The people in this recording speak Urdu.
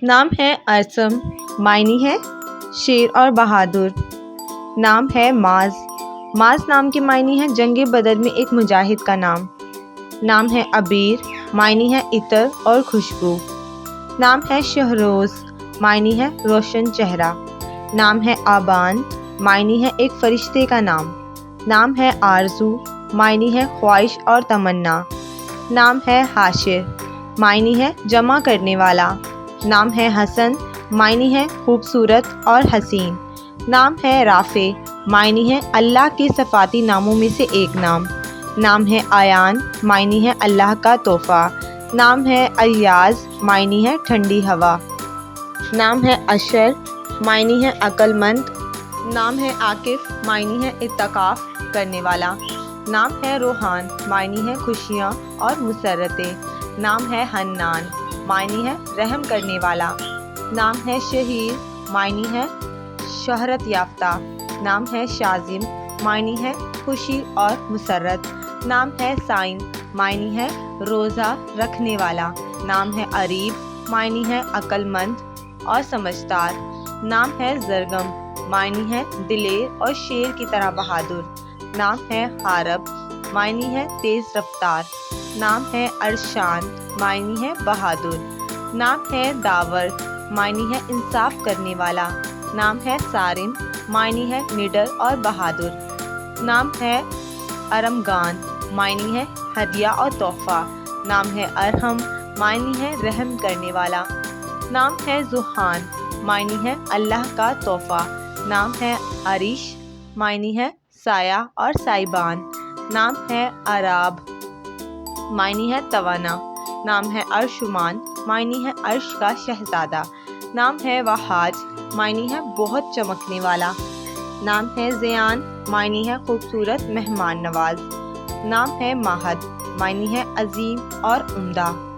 نام ہے ارسم، معنی ہے شیر اور بہادر۔ نام ہے معاذ، معاذ نام کے معنی ہے جنگ بدر میں ایک مجاہد کا نام۔ نام ہے عبیر، معنی ہے عطر اور خوشبو۔ نام ہے شہروز، معنی ہے روشن چہرہ۔ نام ہے آبان، معنی ہے ایک فرشتے کا نام۔ نام ہے آرزو، معنی ہے خواہش اور تمنا۔ نام ہے حاشر، معنی ہے جمع کرنے والا۔ نام ہے حسن، معنی ہے خوبصورت اور حسین۔ نام ہے رافع، معنی ہے اللہ کے صفاتی ناموں میں سے ایک نام۔ نام ہے آیان، معنی ہے اللہ کا تحفہ۔ نام ہے ایاز، معنی ہے ٹھنڈی ہوا۔ نام ہے اشر، معنی ہے عقل مند۔ نام ہے عاکف، معنی ہے اتقاف کرنے والا۔ نام ہے روحان، معنی ہے خوشیاں اور مسرتیں۔ نام ہے حنان، معنی ہے رحم کرنے والا۔ نام ہے شہیر، معنی ہے شہرت یافتہ۔ نام ہے شازم، معنی ہے خوشی اور مسرت۔ نام ہے سائن، معنی ہے روزہ رکھنے والا۔ نام ہے عریب، معنی ہے عقل مند اور سمجھدار۔ نام ہے زرگم، معنی ہے دلیر اور شیر کی طرح بہادر۔ نام ہے حارب، معنی ہے تیز رفتار۔ نام ہے ارشان، معنی ہے بہادر۔ نام ہے داور، معنی ہے انصاف کرنے والا۔ نام ہے صارم، معنی ہے نڈر اور بہادر۔ نام ہے ارمغان، معنی ہے ہدیہ اور تحفہ۔ نام ہے ارحم، معنی ہے رحم کرنے والا۔ نام ہے ذوحان، معنی ہے اللہ کا تحفہ۔ نام ہے عریش، معنی ہے سایہ اور سائبان۔ نام ہے عراب، معنی ہے توانا۔ نام ہے ارشمان، معنی ہے عرش کا شہزادہ۔ نام ہے وہاج، معنی ہے بہت چمکنے والا۔ نام ہے زیان، معنی ہے خوبصورت مہمان نواز۔ نام ہے ماہد، معنی ہے عظیم اور عمدہ۔